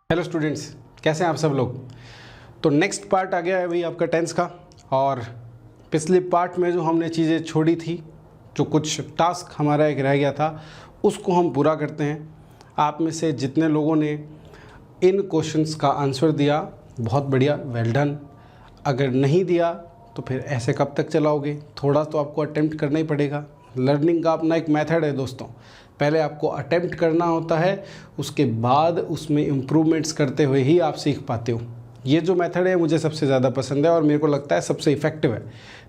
Hello students, कैसे हैं आप सब लोग। तो नेक्स्ट पार्ट आ गया है भाई आपका टेंस का। और पिछले पार्ट में जो हमने चीज़ें छोड़ी थी, जो कुछ टास्क हमारा एक रह गया था, उसको हम पूरा करते हैं। आप में से जितने लोगों ने इन क्वेश्चंस का आंसर दिया, बहुत बढ़िया, वेल डन। अगर नहीं दिया तो फिर ऐसे कब तक चलाओगे, थोड़ा तो आपको अटेम्प्ट करना ही पड़ेगा। लर्निंग का अपना एक मेथड है दोस्तों, पहले आपको अटेम्प्ट करना होता है, उसके बाद उसमें इम्प्रूवमेंट्स करते हुए ही आप सीख पाते हो। ये जो मेथड है मुझे सबसे ज़्यादा पसंद है और मेरे को लगता है सबसे इफ़ेक्टिव है।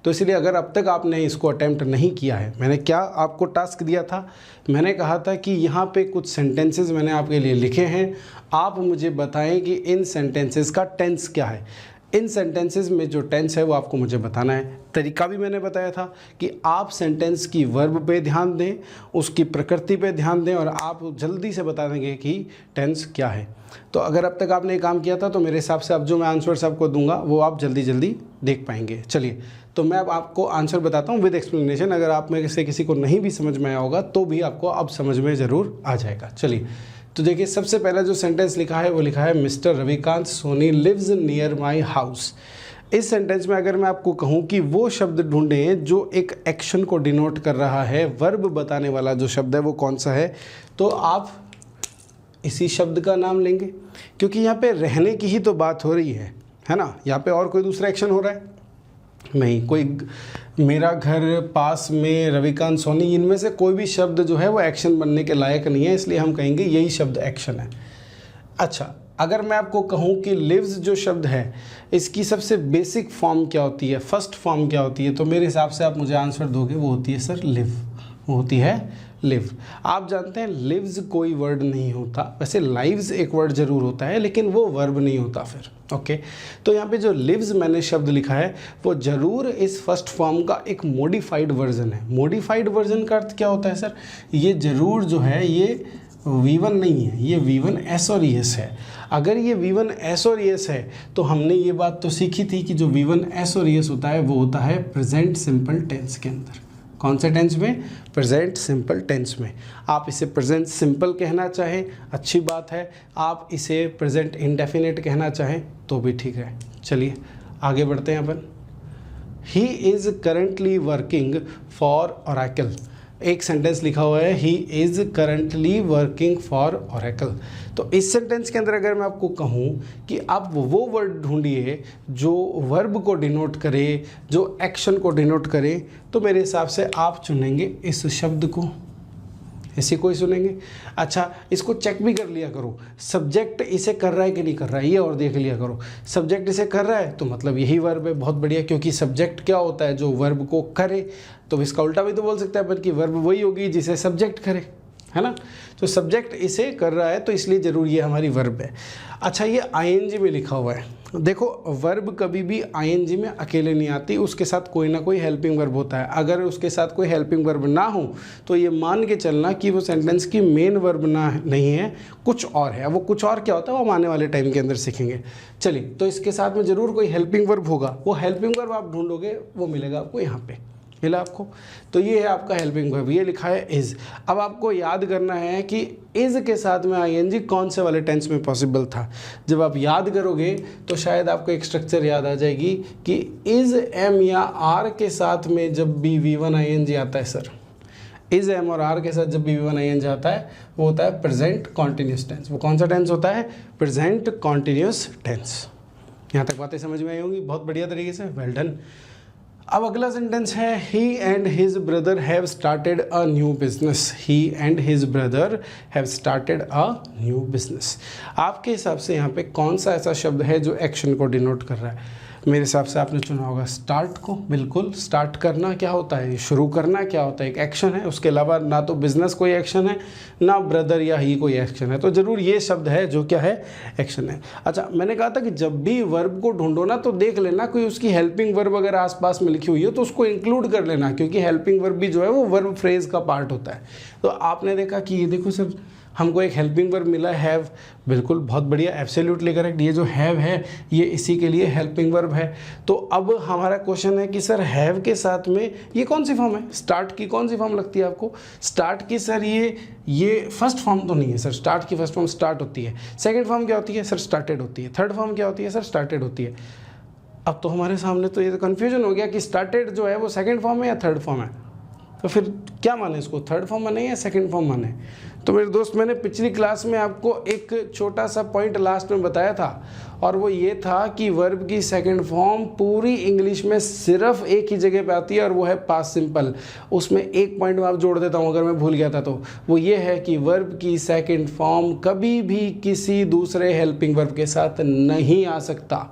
तो इसलिए अगर अब तक आपने इसको अटेम्प्ट नहीं किया है, मैंने क्या आपको टास्क दिया था, मैंने कहा था कि यहाँ पे कुछ सेंटेंसेस मैंने आपके लिए लिखे हैं, आप मुझे बताएं कि इन सेंटेंसेस का टेंस क्या है। इन सेंटेंसेस में जो टेंस है वो आपको मुझे बताना है। तरीका भी मैंने बताया था कि आप सेंटेंस की वर्ब पे ध्यान दें, उसकी प्रकृति पे ध्यान दें और आप जल्दी से बता देंगे कि टेंस क्या है। तो अगर अब तक आपने काम किया था तो मेरे हिसाब से अब जो मैं आंसर्स आपको दूंगा वो आप जल्दी जल्दी देख पाएंगे। चलिए, तो मैं अब आपको आंसर बताता हूँ विद एक्सप्लेनेशन। अगर आप में से किसी को नहीं भी समझ में आया होगा तो भी आपको अब समझ में ज़रूर आ जाएगा। चलिए, तो देखिए, सबसे पहला जो सेंटेंस लिखा है वो लिखा है mister Ravikant Soni lives near my house. इस सेंटेंस में अगर मैं आपको कहूँ कि वो शब्द ढूंढें जो एक एक्शन को डिनोट कर रहा है, वर्ब बताने वाला जो शब्द है वो कौन सा है, तो आप इसी शब्द का नाम लेंगे, क्योंकि यहाँ पे रहने की ही तो बात हो रही है ना। यहाँ पे और कोई दूसरा एक्शन हो रहा है नहीं, कोई मेरा घर, पास में, रविकांत सोनी, इनमें से कोई भी शब्द जो है वो एक्शन बनने के लायक नहीं है, इसलिए हम कहेंगे यही शब्द एक्शन है। अच्छा, अगर मैं आपको कहूँ कि लिव्स जो शब्द है इसकी सबसे बेसिक फॉर्म क्या होती है, फर्स्ट फॉर्म क्या होती है, तो मेरे हिसाब से आप मुझे आंसर दोगे वो होती है सर लिव, वो होती है लिव। आप जानते हैं लिव्स कोई वर्ड नहीं होता, वैसे लाइव्स एक वर्ड जरूर होता है लेकिन वो वर्ब नहीं होता फिर। ओके, तो यहाँ पे जो लिव्स मैंने शब्द लिखा है वो जरूर इस फर्स्ट फॉर्म का एक मॉडिफाइड वर्जन है। मॉडिफाइड वर्जन का अर्थ क्या होता है सर, ये जरूर जो है ये V1 नहीं है, ये V1 S और ES है। अगर ये V1 S और ES है तो हमने ये बात तो सीखी थी कि जो V1 S और ES होता है वो होता है प्रेजेंट सिंपल टेंस के अंदर। कौन से टेंस में? प्रेजेंट सिंपल टेंस में। आप इसे प्रेजेंट सिंपल कहना चाहें अच्छी बात है, आप इसे प्रेजेंट इंडेफिनिट कहना चाहें तो भी ठीक है। चलिए आगे बढ़ते हैं अपन। He is currently working for Oracle. एक सेंटेंस लिखा हुआ है he is currently working for Oracle. तो इस सेंटेंस के अंदर अगर मैं आपको कहूँ कि आप वो वर्ड ढूंढिए जो वर्ब को डिनोट करे, जो एक्शन को डिनोट करे, तो मेरे हिसाब से आप चुनेंगे इस शब्द को, इसी को ही सुनेंगे। अच्छा, इसको चेक भी कर लिया करो, सब्जेक्ट इसे कर रहा है कि नहीं कर रहा है, ये और देख लिया करो। सब्जेक्ट इसे कर रहा है तो मतलब यही वर्ब है, बहुत बढ़िया, क्योंकि सब्जेक्ट क्या होता है, जो वर्ब को करे। तो इसका उल्टा भी तो बोल सकते हैं अपन कि वर्ब वही होगी जिसे सब्जेक्ट करे, है ना। तो सब्जेक्ट इसे कर रहा है तो इसलिए जरूर ये हमारी वर्ब है। अच्छा, ये आईएनजी में लिखा हुआ है। देखो, वर्ब कभी भी आईएनजी में अकेले नहीं आती, उसके साथ कोई ना कोई हेल्पिंग वर्ब होता है। अगर उसके साथ कोई हेल्पिंग वर्ब ना हो तो ये मान के चलना कि वो सेंटेंस की मेन वर्ब नहीं है, कुछ और है। वो कुछ और क्या होता है वो हम आने वाले टाइम के अंदर सीखेंगे। चलिए, तो इसके साथ में ज़रूर कोई हेल्पिंग वर्ब होगा, वो हेल्पिंग वर्ब आप ढूंढोगे वो मिलेगा आपको, यहाँ पे मिला आपको। तो ये है आपका हेल्पिंग वर्ब, ये लिखा है इज़। अब आपको याद करना है कि इज़ के साथ में आईएनजी कौन से वाले टेंस में पॉसिबल था। जब आप याद करोगे तो शायद आपको एक स्ट्रक्चर याद आ जाएगी कि इज़ एम या आर के साथ में जब भी V1 आईएनजी आता है सर, इज़ एम और आर के साथ जब भी V1 आईएनजी आता है वो होता है प्रेजेंट कॉन्टिन्यूस टेंस। वो कौन सा टेंस होता है? Present continuous tense. यहाँ तक बातें समझ में आई होंगी, बहुत बढ़िया तरीके से, वेल डन। अब अगला सेंटेंस है he and his brother have started a new business. He and his brother have started a new business. आपके हिसाब से यहाँ पे कौन सा ऐसा शब्द है जो एक्शन को डिनोट कर रहा है? मेरे हिसाब से आपने चुना होगा स्टार्ट को। बिल्कुल, स्टार्ट करना क्या होता है, शुरू करना क्या होता है, एक एक्शन है। उसके अलावा ना तो बिजनेस कोई एक्शन है, ना ब्रदर या ही कोई एक्शन है, तो ज़रूर ये शब्द है जो क्या है, एक्शन है। अच्छा, मैंने कहा था कि जब भी वर्ब को ढूंढो ना तो देख लेना कोई उसकी हेल्पिंग वर्ब अगर आसपास में लिखी हुई है तो उसको इंक्लूड कर लेना, क्योंकि हेल्पिंग वर्ब भी जो है वो वर्ब फ्रेज का पार्ट होता है। तो आपने देखा कि ये देखो सर, हमको एक हेल्पिंग वर्ब मिला हैव, बिल्कुल बहुत बढ़िया, एब्सोल्युटली करेक्ट। ये जो हैव है ये इसी के लिए हेल्पिंग वर्ब है। तो अब हमारा क्वेश्चन है कि सर हैव के साथ में ये कौन सी फॉर्म है, स्टार्ट की कौन सी फॉर्म लगती है आपको? स्टार्ट की सर ये फर्स्ट फॉर्म तो नहीं है सर, स्टार्ट की फर्स्ट फॉर्म स्टार्ट होती है। सेकंड फॉर्म क्या होती है सर? स्टार्टेड होती है। थर्ड फॉर्म क्या होती है सर? स्टार्टेड होती है। अब तो हमारे सामने तो ये कन्फ्यूजन हो गया कि स्टार्टेड जो है वो सेकंड फॉर्म है या थर्ड फॉर्म है, तो फिर क्या माने इसको, थर्ड फॉर्म माने या सेकंड फॉर्म माने? तो मेरे दोस्त मैंने पिछली क्लास में आपको एक छोटा सा पॉइंट लास्ट में बताया था, और वो ये था कि वर्ब की सेकंड फॉर्म पूरी इंग्लिश में सिर्फ एक ही जगह पे आती है, और वो है पास्ट सिंपल। उसमें एक पॉइंट मैं आप जोड़ देता हूँ अगर मैं भूल गया था, तो वो ये है कि वर्ब की सेकंड फॉर्म कभी भी किसी दूसरे हेल्पिंग वर्ब के साथ नहीं आ सकता,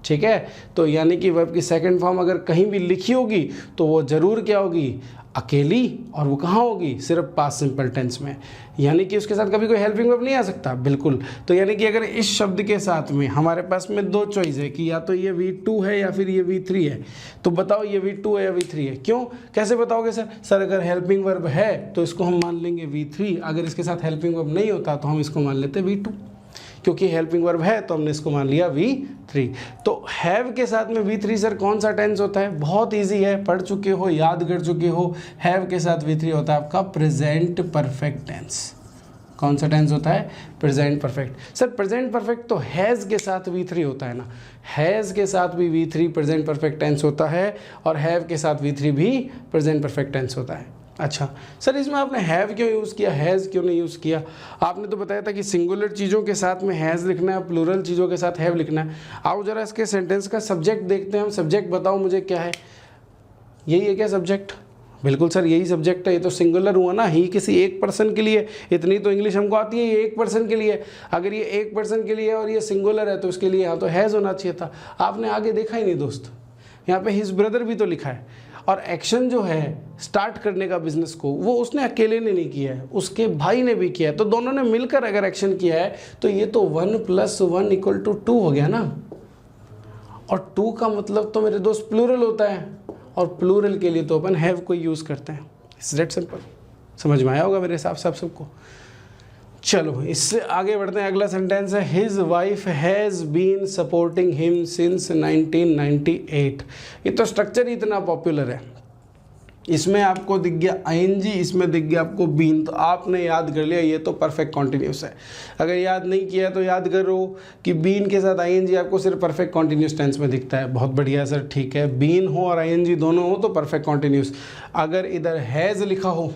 ठीक है। तो यानी कि वर्ब की सेकंड फॉर्म अगर कहीं भी लिखी होगी तो वो ज़रूर क्या होगी, अकेली, और वो कहाँ होगी, सिर्फ पास्ट सिंपल टेंस में, यानी कि उसके साथ कभी कोई हेल्पिंग वर्ब नहीं आ सकता, बिल्कुल। तो यानी कि अगर इस शब्द के साथ में हमारे पास में दो चॉइस है कि या तो ये V2 है या फिर ये V3 है, तो बताओ ये V2 है या V3 है? क्यों, कैसे बताओगे सर? सर अगर हेल्पिंग वर्ब है तो इसको हम मान लेंगे V3, अगर इसके साथ हेल्पिंग वर्ब नहीं होता तो हम इसको मान लेते V2, क्योंकि हेल्पिंग वर्ब है तो हमने इसको मान लिया V3। तो हैव के साथ में V3 सर कौन सा टेंस होता है? बहुत इजी है, पढ़ चुके हो, याद कर चुके हो। हैव के साथ V3 होता है आपका प्रेजेंट परफेक्ट टेंस। कौन सा टेंस होता है? Present perfect. Sir present perfect तो हैज़ के साथ V3 होता है ना, हैज़ के साथ भी V3 प्रेजेंट परफेक्ट टेंस होता है, और हैव के साथ V3 भी प्रेजेंट परफेक्ट टेंस होता है। अच्छा सर, इसमें आपने हैव क्यों यूज़ किया, हैज़ क्यों नहीं यूज़ किया? आपने तो बताया था कि सिंगुलर चीज़ों के साथ में हैज़ लिखना है, प्लूरल चीज़ों के साथ हैव लिखना है। आओ जरा इसके सेंटेंस का सब्जेक्ट देखते हैं हम। सब्जेक्ट बताओ मुझे क्या है? यही है क्या सब्जेक्ट? बिल्कुल सर यही सब्जेक्ट है। ये तो सिंगुलर हुआ ना, ही किसी एक पर्सन के लिए, इतनी तो इंग्लिश हमको आती है, ये एक पर्सन के लिए। अगर ये एक पर्सन के लिए और ये सिंगुलर है तो उसके लिए यहाँ तो हैज़ होना चाहिए था। आपने आगे देखा ही नहीं दोस्त, यहाँ पे हिज ब्रदर भी तो लिखा है, और एक्शन जो है स्टार्ट करने का बिजनेस को, वो उसने अकेले ने नहीं किया है, उसके भाई ने भी किया है। तो दोनों ने मिलकर अगर एक्शन किया है तो ये तो 1 + 1 = 2 हो गया ना। और 2 का मतलब तो मेरे दोस्त प्लूरल होता है, और प्लूरल के लिए तो अपन हैव को यूज़ करते हैं। It's that simple. समझ में आया होगा मेरे हिसाब से आप सबको। चलो इससे आगे बढ़ते हैं। अगला सेंटेंस है his wife has been supporting him since 1998। ये तो स्ट्रक्चर ही इतना पॉपुलर है। इसमें आपको दिख गया ING, इसमें दिख गया आपको बीन, तो आपने याद कर लिया ये तो परफेक्ट कॉन्टिन्यूस है। अगर याद नहीं किया तो याद करो कि बीन के साथ ING आपको सिर्फ परफेक्ट कॉन्टिन्यूस टेंस में दिखता है। बहुत बढ़िया सर, ठीक है, बीन हो और ING दोनों हो तो परफेक्ट कॉन्टिन्यूस। अगर इधर हैज़ लिखा हो,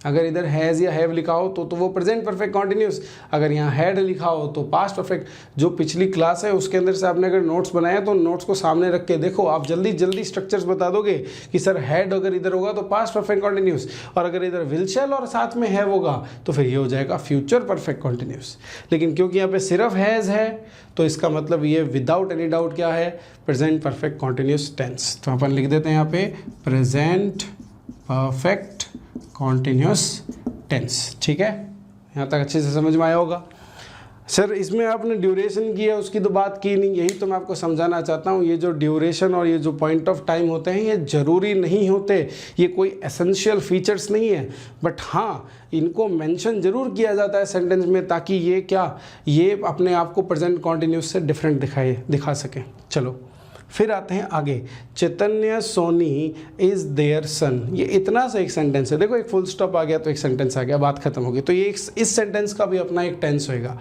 अगर इधर हैज़ या हैव लिखा हो तो वो प्रेजेंट परफेक्ट कॉन्टिन्यूस, अगर यहाँ हैड लिखा हो तो पास्ट परफेक्ट। जो पिछली क्लास है उसके अंदर से आपने अगर नोट्स बनाए तो नोट्स को सामने रख के देखो, आप जल्दी जल्दी स्ट्रक्चर्स बता दोगे कि सर हैड अगर इधर होगा तो पास्ट परफेक्ट कॉन्टिन्यूस, और अगर इधर विल शैल और साथ में हैव होगा तो फिर ये हो जाएगा फ्यूचर परफेक्ट कॉन्टिन्यूस। लेकिन क्योंकि यहाँ पे सिर्फ हैज़ है तो इसका मतलब ये विदाउट एनी डाउट क्या है, प्रेजेंट परफेक्ट कॉन्टिन्यूस टेंस। तो अपन लिख देते हैं यहाँ पे प्रेजेंट परफेक्ट कॉन्टिन्यूस टेंस। ठीक है, यहाँ तक अच्छे से समझ में आया होगा। सर इसमें आपने ड्यूरेशन की है उसकी तो बात की नहीं, यही तो मैं आपको समझाना चाहता हूँ। ये जो ड्यूरेशन और ये जो पॉइंट ऑफ टाइम होते हैं ये ज़रूरी नहीं होते, ये कोई एसेंशियल फीचर्स नहीं है, बट हाँ इनको मेंशन ज़रूर किया जाता है सेंटेंस में, ताकि ये क्या, ये अपने आप को प्रेजेंट कॉन्टिन्यूस से डिफरेंट दिखा सके। चलो फिर आते हैं आगे, चैतन्य सोनी इज देयर सन। ये इतना सा एक सेंटेंस है, देखो एक फुल स्टॉप आ गया तो एक सेंटेंस आ गया, बात खत्म हो गई। तो ये इस सेंटेंस का भी अपना एक टेंस होएगा।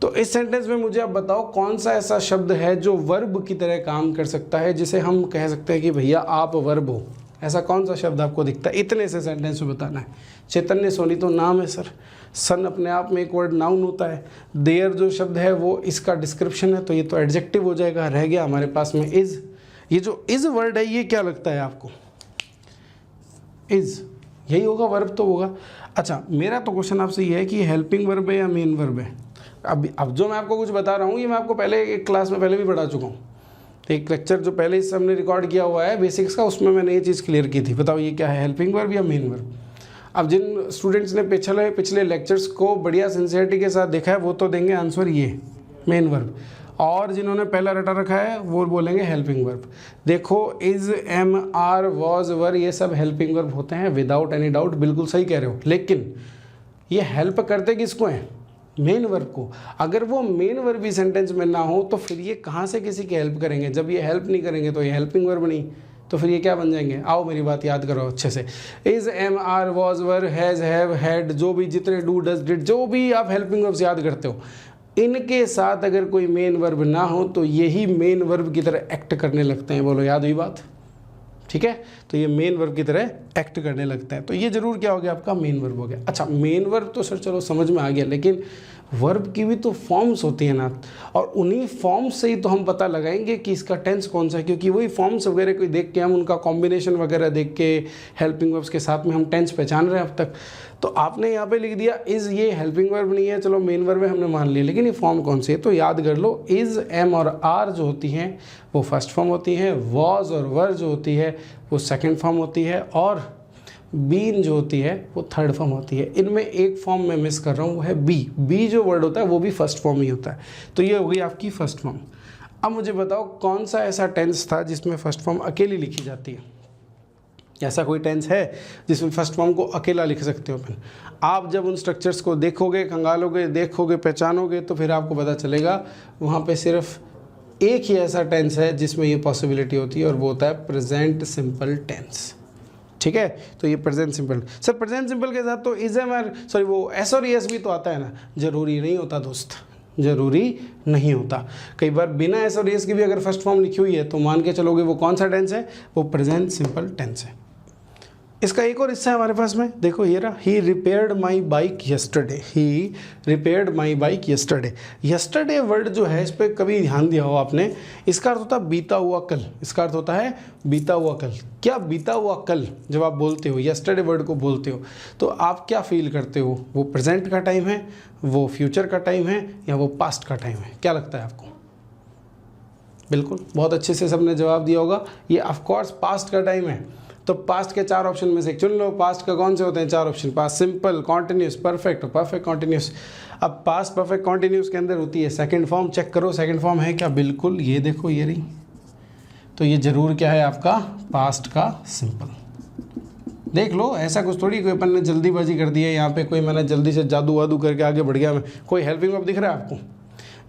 तो इस सेंटेंस में मुझे आप बताओ कौन सा ऐसा शब्द है जो वर्ब की तरह काम कर सकता है, जिसे हम कह सकते हैं कि भैया आप वर्ब हो। ऐसा कौन सा शब्द आपको दिखता है? इतने से सेंटेंस में बताना है। चैतन्य सोनी तो नाम है सर, सन अपने आप में एक वर्ड नाउन होता है, देयर जो शब्द है वो इसका डिस्क्रिप्शन है, तो ये तो एडजेक्टिव हो जाएगा। रह गया हमारे पास में इज। ये जो इज वर्ड है ये क्या लगता है आपको? इज यही होगा, वर्ब तो होगा। अच्छा मेरा तो क्वेश्चन आपसे ये है कि हेल्पिंग वर्ब है या मेन वर्ब है? अब जो मैं आपको कुछ बता रहा हूँ ये मैं आपको पहले एक क्लास में पहले भी पढ़ा चुका हूँ। तो एक लेक्चर जो पहले इससे हमने रिकॉर्ड किया हुआ है बेसिक्स का, उसमें मैंने ये चीज़ क्लियर की थी। बताओ ये क्या है, हेल्पिंग वर्ब या मेन वर्ब? अब जिन स्टूडेंट्स ने पिछले लेक्चर्स को बढ़िया सिंसियरिटी के साथ देखा है वो तो देंगे आंसर ये मेन वर्ब, और जिन्होंने पहला रटा रखा है वो बोलेंगे हेल्पिंग वर्ब। देखो इज, एम, आर, वॉज, वर, ये सब हेल्पिंग वर्ब होते हैं विदाउट एनी डाउट, बिल्कुल सही कह रहे हो। लेकिन ये हेल्प करते किसको हैं? मेन वर्ब को। अगर वो मेन वर्ब भी सेंटेंस में ना हो तो फिर ये कहाँ से किसी की हेल्प करेंगे? जब ये हेल्प नहीं करेंगे तो ये हेल्पिंग वर्ब नहीं, तो फिर ये क्या बन जाएंगे? आओ मेरी बात याद करो अच्छे से। Is, am, are, was, were, has, have, had, जो भी जितने डू, डज, डिड, जो भी आप हेल्पिंग वर्ब्स याद करते हो, इनके साथ अगर कोई मेन वर्ब ना हो तो यही मेन वर्ब की तरह एक्ट करने लगते हैं। बोलो याद हुई बात? ठीक है, तो ये मेन वर्ब की तरह एक्ट करने लगता है। तो ये जरूर क्या हो गया आपका? मेन वर्ब हो गया। अच्छा, मेन वर्ब तो सर चलो समझ में आ गया, लेकिन वर्ब की भी तो फॉर्म्स होती है ना, और उन्हीं फॉर्म्स से ही तो हम पता लगाएंगे कि इसका टेंस कौन सा है, क्योंकि वही फॉर्म्स वगैरह कोई देख के हम उनका कॉम्बिनेशन वगैरह देख के हेल्पिंग वर्ब्स के साथ में हम टेंस पहचान रहे हैं अब तक। तो आपने यहाँ पे लिख दिया इज़, ये हेल्पिंग वर्ब नहीं है, चलो मेन वर्ब है हमने मान लिया, लेकिन ये फॉर्म कौन सी है? तो याद कर लो, इज़, एम और आर जो होती हैं वो फर्स्ट फॉर्म होती है, वॉज और वर जो होती है वो सेकेंड फॉर्म होती है, और बीन जो होती है वो थर्ड फॉर्म होती है। इनमें एक फॉर्म मैं मिस कर रहा हूँ, वो है बी। बी जो वर्ड होता है वो भी फर्स्ट फॉर्म ही होता है। तो ये हो गई आपकी फर्स्ट फॉर्म। अब मुझे बताओ कौन सा ऐसा टेंस था जिसमें फर्स्ट फॉर्म अकेली लिखी जाती है? ऐसा कोई टेंस है जिसमें फर्स्ट फॉर्म को अकेला लिख सकते हो अपन? आप जब उन स्ट्रक्चर्स को देखोगे, खंगालोगे, देखोगे, पहचानोगे, तो फिर आपको पता चलेगा वहाँ पे सिर्फ एक ही ऐसा टेंस है जिसमें ये पॉसिबिलिटी होती है, और वो होता है प्रेजेंट सिंपल टेंस। ठीक है, तो ये present simple. Sir present simple के साथ तो इज, एम, आर, सॉरी वो एस और एस भी तो आता है ना? जरूरी नहीं होता दोस्त, जरूरी नहीं होता। कई बार बिना एस और एस की भी अगर फर्स्ट फॉर्म लिखी हुई है तो मान के चलोगे वो कौन सा टेंस है? वो प्रेजेंट सिंपल टेंस है। इसका एक और हिस्सा है हमारे पास में, देखो ये रहा, he repaired my bike yesterday. He repaired my bike yesterday. Yesterday word जो है इस पर कभी ध्यान दिया हो आपने? इसका अर्थ होता है बीता हुआ कल। इसका अर्थ होता है बीता हुआ कल। क्या बीता हुआ कल जब आप बोलते हो, यस्टरडे वर्ड को बोलते हो, तो आप क्या फील करते हो? वो प्रेजेंट का टाइम है, वो फ्यूचर का टाइम है, या वो पास्ट का टाइम है? क्या लगता है आपको? बिल्कुल, बहुत अच्छे से सबने जवाब दिया होगा। ये ऑफकोर्स पास्ट का टाइम है। तो पास्ट के 4 ऑप्शन में से चुन लो। पास्ट का कौन से होते हैं 4 option? Past simple, continuous, perfect और परफेक्ट कॉन्टिन्यूस। अब पास्ट परफेक्ट कॉन्टिन्यूस के अंदर होती है सेकंड फॉर्म। चेक करो सेकंड फॉर्म है क्या? बिल्कुल, ये देखो ये रही। तो ये जरूर क्या है आपका? पास्ट का सिंपल। देख लो, ऐसा कुछ थोड़ी कोई अपन ने जल्दीबाजी कर दी है यहाँ पे, कोई मैंने जल्दी से जादू वादू करके आगे बढ़ गया मैं। कोई हेल्पिंग वर्ब दिख रहा है आपको?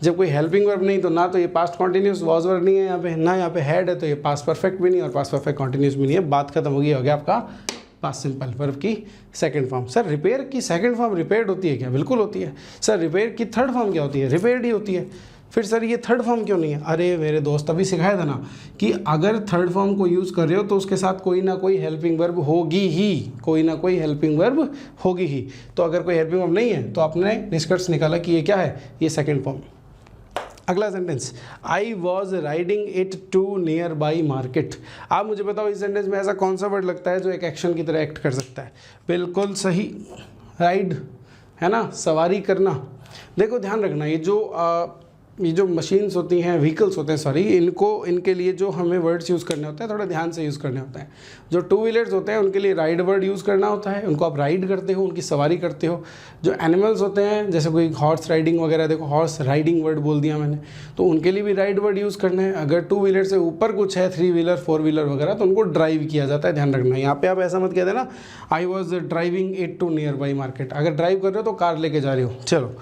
जब कोई हेल्पिंग वर्ब नहीं तो ना तो ये पास्ट कॉन्टिन्यूस वॉज वर्ब नहीं है यहाँ पे, ना यहाँ पे हैड है, तो ये पास्ट परफेक्ट भी नहीं और पास्ट परफेक्ट कॉन्टिन्यूस भी नहीं है। बात खत्म हो गया आपका पास्ट सिंपल वर्ब की सेकंड फॉर्म। सर रिपेयर की सेकंड फॉर्म रिपेयर्ड होती है क्या? बिल्कुल होती है। सर रिपेयर की थर्ड फॉर्म क्या होती है? रिपेयर्ड ही होती है। फिर सर ये थर्ड फॉर्म क्यों नहीं है? अरे मेरे दोस्त अभी सिखाया था ना कि अगर थर्ड फॉर्म को यूज़ कर रहे हो तो उसके साथ कोई ना कोई हेल्पिंग वर्ब होगी ही, कोई ना कोई हेल्पिंग वर्ब होगी ही। तो अगर कोई हेल्पिंग वर्ब नहीं है तो आपने निष्कर्ष निकाला कि ये क्या है? ये सेकेंड फॉर्म। अगला sentence, I was riding it to nearby market. आप मुझे बताओ इस सेंटेंस में ऐसा कौन सा वर्ड लगता है जो एक एक्शन की तरह एक्ट कर सकता है? बिल्कुल सही, राइड है ना, सवारी करना। देखो ध्यान रखना, ये जो मशीन्स होती हैं, व्हीकल्स होते हैं सॉरी, इनके लिए जो हमें वर्ड्स यूज़ करने होते हैं थोड़ा ध्यान से यूज़ करने होते हैं। जो टू व्हीलर्स होते हैं उनके लिए राइड वर्ड यूज़ करना होता है, उनको आप राइड करते हो, उनकी सवारी करते हो। जो एनिमल्स होते हैं जैसे कोई हॉर्स राइडिंग वगैरह, देखो हॉर्स राइडिंग वर्ड बोल दिया मैंने, तो उनके लिए भी राइड वर्ड यूज़ करना है। अगर टू व्हीलर से ऊपर कुछ है, 3 व्हीलर 4 व्हीलर वगैरह, तो उनको ड्राइव किया जाता है। ध्यान रखना, यहाँ पे आप ऐसा मत कह देना I was driving it to nearby market. अगर ड्राइव कर रहे हो तो कार लेके जा रहे हो। चलो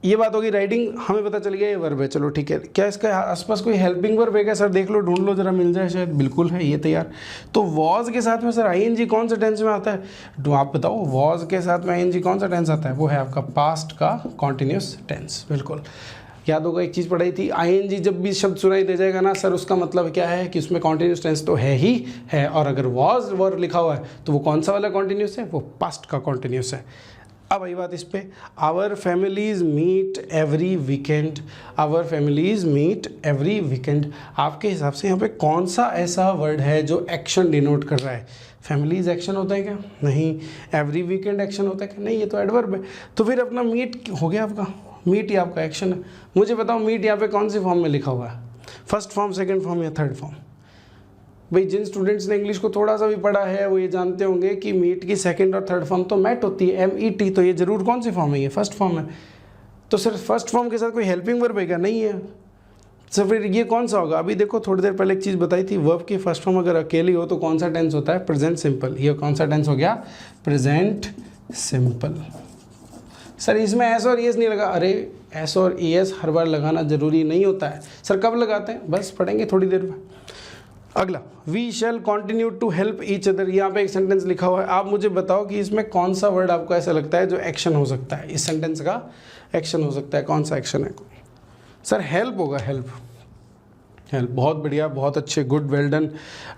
ये बात होगी राइडिंग, हमें पता चल गया ये वर्ब है। चलो ठीक है, क्या इसका आसपास कोई हेल्पिंग वर्ब है क्या? सर देख लो, ढूंढ लो जरा, मिल जाए शायद। बिल्कुल है, ये तैयार। तो वॉज के साथ में सर आईएनजी कौन सा टेंस में आता है? तो आप बताओ, वॉज के साथ में आईएनजी कौन सा टेंस आता है? वो है आपका पास्ट का कॉन्टिन्यूस टेंस। बिल्कुल याद होगा, एक चीज़ पढ़ाई थी, आईएनजी जब भी शब्द सुनाई दे जाएगा ना सर, उसका मतलब क्या है कि उसमें कॉन्टिन्यूस टेंस तो है ही है। और अगर वॉज वर्ब लिखा हुआ है तो वो कौन सा वाला कॉन्टिन्यूस है? वो पास्ट का कॉन्टिन्यूस है। अब आई बात इस पे, our families meet every weekend. Our families meet every weekend, आपके हिसाब से यहाँ पे कौन सा ऐसा वर्ड है जो एक्शन डिनोट कर रहा है? फैमिलीज एक्शन होता है क्या? नहीं। एवरी वीकेंड एक्शन होता है क्या? नहीं, ये तो एडवर्ब है। तो फिर अपना मीट हो गया आपका, मीट ही आपका एक्शन है। मुझे बताओ मीट यहाँ पे कौन सी फॉर्म में लिखा हुआ है? फर्स्ट फॉर्म, सेकेंड फॉर्म या थर्ड फॉर्म? भाई जिन स्टूडेंट्स ने इंग्लिश को थोड़ा सा भी पढ़ा है वो ये जानते होंगे कि मीट की सेकंड और थर्ड फॉर्म तो मैट होती है, MET। तो ये जरूर कौन सी फॉर्म है? ये फर्स्ट फॉर्म है। तो सिर्फ फर्स्ट फॉर्म के साथ कोई हेल्पिंग वर्ब है क्या? नहीं है। तो फिर ये कौन सा होगा? अभी देखो थोड़ी देर पहले एक चीज़ बताई थी, वर्ब की फर्स्ट फॉर्म अगर अकेली हो तो कौन सा टेंस होता है? Present simple. ये कौन सा टेंस हो गया? Present simple. सर इसमें एस और एस नहीं लगा, अरे एस और एस हर बार लगाना जरूरी नहीं होता है सर। कब लगाते हैं, बस पढ़ेंगे थोड़ी देर में। अगला, we shall continue to help each other. यहाँ पे एक सेंटेंस लिखा हुआ है, आप मुझे बताओ कि इसमें कौन सा वर्ड आपको ऐसा लगता है जो एक्शन हो सकता है, इस सेंटेंस का एक्शन हो सकता है, कौन सा एक्शन है? सर हेल्प होगा, हेल्प। हेल्प, बहुत बढ़िया, बहुत अच्छे, गुड, वेल डन।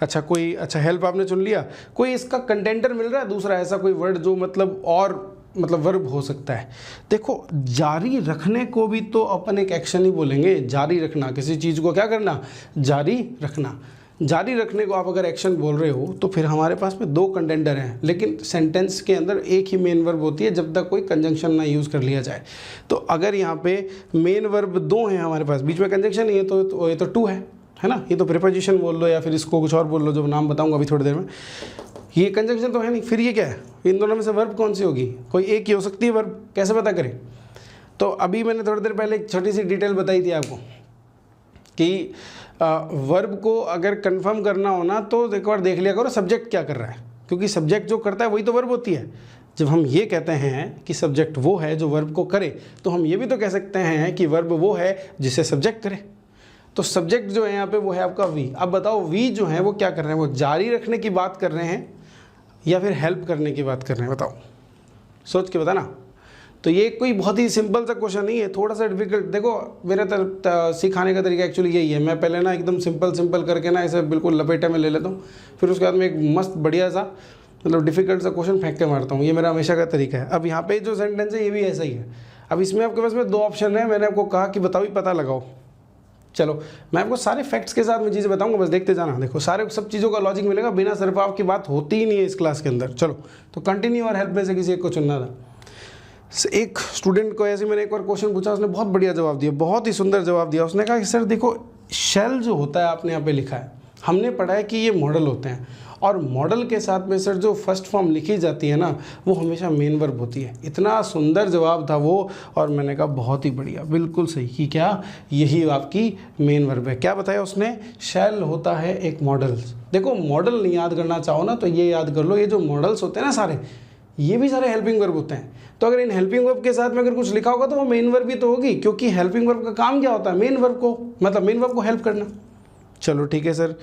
अच्छा कोई, अच्छा हेल्प आपने चुन लिया। कोई इसका कंटेंटर मिल रहा है दूसरा, ऐसा कोई वर्ड जो मतलब और मतलब वर्ब हो सकता है? देखो जारी रखने को भी तो अपन एक एक्शन ही बोलेंगे, जारी रखना, किसी चीज़ को क्या करना, जारी रखना। जारी रखने को आप अगर एक्शन बोल रहे हो तो फिर हमारे पास में दो कंटेंटर हैं, लेकिन सेंटेंस के अंदर एक ही मेन वर्ब होती है जब तक कोई कंजंक्शन ना यूज़ कर लिया जाए। तो अगर यहाँ पे मेन वर्ब दो हैं हमारे पास, बीच में कंजंक्शन नहीं है, तो ये तो टू है ना, ये तो प्रीपोजिशन बोल लो या फिर इसको कुछ और बोल लो जो नाम बताऊंगा अभी थोड़ी देर में। ये कंजंक्शन तो है नहीं, फिर ये क्या है? इन दोनों में से वर्ब कौन सी होगी? कोई एक ही हो सकती है वर्ब, कैसे पता करें? तो अभी मैंने थोड़ी देर पहले एक छोटी सी डिटेल बताई थी आपको कि वर्ब को अगर कंफर्म करना हो ना तो एक बार देख लिया करो सब्जेक्ट क्या कर रहा है, क्योंकि सब्जेक्ट जो करता है वही तो वर्ब होती है। जब हम ये कहते हैं कि सब्जेक्ट वो है जो वर्ब को करे, तो हम ये भी तो कह सकते हैं कि वर्ब वो है जिसे सब्जेक्ट करे। तो सब्जेक्ट जो है यहाँ पे वो है आपका वी। अब बताओ वी जो है वो क्या कर रहे हैं, वो जारी रखने की बात कर रहे हैं या फिर हेल्प करने की बात कर रहे हैं? बताओ, सोच के बताना। तो ये कोई बहुत ही सिंपल सा क्वेश्चन नहीं है, थोड़ा सा डिफिकल्ट। देखो मेरे सिखाने का तरीका एक्चुअली यही है, मैं पहले ना एकदम सिंपल करके ना इसे बिल्कुल लपेटे में ले लेता हूँ, फिर उसके बाद में एक मस्त बढ़िया सा मतलब डिफिकल्ट सा क्वेश्चन फेंक के मारता हूँ। ये मेरा हमेशा का तरीका है। अब यहाँ पे जो सेंटेंस है ये भी ऐसा ही है। अब इसमें आपके पास में दो ऑप्शन है, मैंने आपको कहा कि बताओ ही पता लगाओ। चलो मैं आपको सारे फैक्ट्स के साथ में चीज़ें बताऊंगा, बस देखते जाना। देखो सारे सब चीज़ों का लॉजिक मिलेगा, बिना सरपाव की बात होती ही नहीं है इस क्लास के अंदर। चलो तो कंटिन्यू और हेल्प में से किसी एक को चुनना था। एक स्टूडेंट को ऐसे मैंने एक बार क्वेश्चन पूछा, उसने बहुत बढ़िया जवाब दिया, बहुत ही सुंदर जवाब दिया। उसने कहा कि सर देखो शेल जो होता है आपने यहाँ पे लिखा है, हमने पढ़ा है कि ये मॉडल होते हैं, और मॉडल के साथ में सर जो फर्स्ट फॉर्म लिखी जाती है ना वो हमेशा मेन वर्ब होती है। इतना सुंदर जवाब था वो, और मैंने कहा बहुत ही बढ़िया, बिल्कुल सही कि क्या यही आपकी मेन वर्ब है। क्या बताया उसने? शैल होता है एक मॉडल। देखो मॉडल नहीं याद करना चाहो ना तो ये याद कर लो, ये जो मॉडल्स होते हैं ना सारे, ये भी सारे हेल्पिंग वर्ब होते हैं। तो अगर इन हेल्पिंग वर्ब के साथ में अगर कुछ लिखा होगा तो वो मेन वर्ब भी तो होगी, क्योंकि हेल्पिंग वर्ब का काम क्या होता है? मेन वर्ब को मतलब मेन वर्ब को हेल्प करना। चलो ठीक है सर,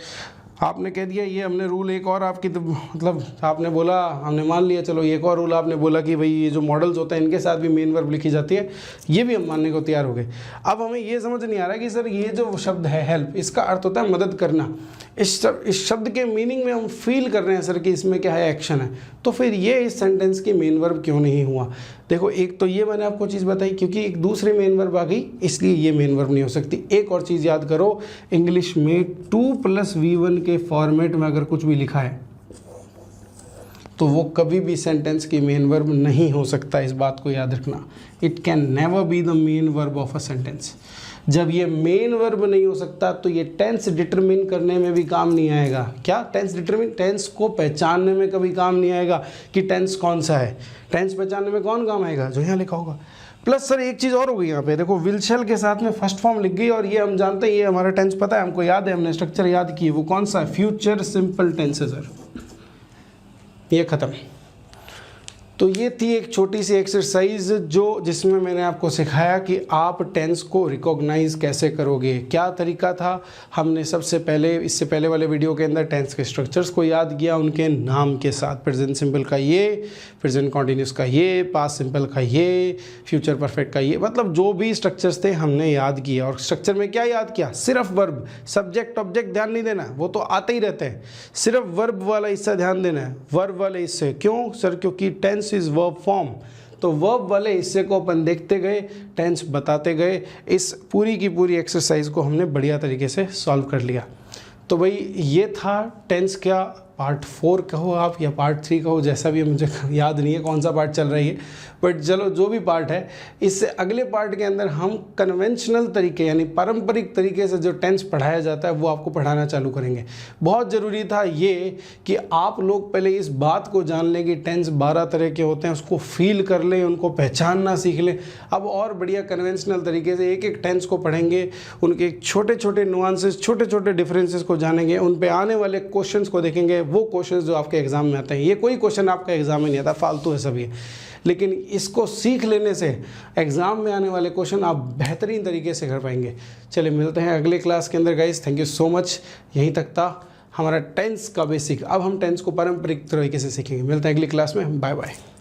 आपने कह दिया ये, हमने रूल एक और आपकी तो मतलब आपने बोला, हमने मान लिया। चलो एक और रूल आपने बोला कि भाई ये जो मॉडल्स होते हैं इनके साथ भी मेन वर्ब लिखी जाती है, ये भी हम मानने को तैयार हो गए। अब हमें ये समझ नहीं आ रहा कि सर ये जो शब्द है हेल्प, इसका अर्थ होता है मदद करना। इस शब्द के मीनिंग में हम फील कर रहे हैं सर कि इसमें क्या है, एक्शन है, तो फिर ये इस सेंटेंस की मेन वर्ब क्यों नहीं हुआ? देखो एक तो ये मैंने आपको चीज़ बताई, क्योंकि एक दूसरी मेन वर्ब आ गई इसलिए ये मेन वर्ब नहीं हो सकती। एक और चीज़ याद करो, इंग्लिश में 2+V1 के फॉर्मेट में अगर कुछ भी लिखा है तो वो कभी भी सेंटेंस की मेन वर्ब नहीं हो सकता। इस बात को याद रखना, it can never be the main verb of a sentence. जब ये मेन वर्ब नहीं हो सकता तो ये टेंस डिटरमिन करने में भी काम नहीं आएगा। क्या? टेंस डिटरमिन, टेंस को पहचानने में कभी काम नहीं आएगा कि टेंस कौन सा है। टेंस पहचानने में कौन काम आएगा? जो यहाँ लिखा होगा। प्लस सर एक चीज़ और हो गई यहाँ पे, देखो विल शैल के साथ में फर्स्ट फॉर्म लिख गई, और ये हम जानते हैं ये हमारा टेंस पता है, हमको याद है, हमने स्ट्रक्चर याद की। वो कौन सा है? फ्यूचर सिंपल टेंस है सर। ये खत्म। तो ये थी एक छोटी सी एक्सरसाइज जिसमें मैंने आपको सिखाया कि आप टेंस को रिकॉग्नाइज कैसे करोगे। क्या तरीका था? हमने सबसे पहले इससे पहले वाले वीडियो के अंदर टेंस के स्ट्रक्चर्स को याद किया उनके नाम के साथ। प्रेजेंट सिंपल का ये, प्रेजेंट कॉन्टिन्यूस का ये, पास्ट सिंपल का ये, फ्यूचर परफेक्ट का ये, मतलब जो भी स्ट्रक्चर्स थे हमने याद किया। और स्ट्रक्चर में क्या याद किया? सिर्फ वर्ब, सब्जेक्ट ऑब्जेक्ट ध्यान नहीं देना, वो तो आते ही रहते हैं। सिर्फ वर्ब वाला हिस्सा ध्यान देना है, वर्ब वाले हिस्से। क्यों सर? क्योंकि टेंस इज वर्ब फॉर्म, तो वर्ब वाले हिस्से को अपन देखते गए, टेंस बताते गए। इस पूरी की पूरी एक्सरसाइज को हमने बढ़िया तरीके से सॉल्व कर लिया। तो भाई ये था टेंस का पार्ट 4 कहो आप या पार्ट 3 कहो, जैसा भी, मुझे याद नहीं है कौन सा पार्ट चल रही है, बट चलो जो भी पार्ट है, इससे अगले पार्ट के अंदर हम कन्वेंशनल तरीके यानी पारंपरिक तरीके से जो टेंस पढ़ाया जाता है वो आपको पढ़ाना चालू करेंगे। बहुत ज़रूरी था ये कि आप लोग पहले इस बात को जान लें कि टेंस 12 तरह के होते हैं, उसको फील कर लें, उनको पहचानना सीख लें। अब और बढ़िया कन्वेंशनल तरीके से एक एक टेंस को पढ़ेंगे, उनके छोटे छोटे नुआंसेस, छोटे छोटे डिफरेंसेस को जानेंगे, उन पे आने वाले क्वेश्चंस को देखेंगे, वो क्वेश्चन जो आपके एग्ज़ाम में आते हैं। ये कोई क्वेश्चन आपका एग्ज़ाम में नहीं आता, फालतू है सब ये, लेकिन इसको सीख लेने से एग्ज़ाम में आने वाले क्वेश्चन आप बेहतरीन तरीके से कर पाएंगे। चलिए मिलते हैं अगले क्लास के अंदर guys. Thank you so much. यहीं तक था हमारा टेंस का बेसिक। अब हम टेंस को पारंपरिक तरीके से सीखेंगे। मिलते हैं अगली क्लास में। Bye bye.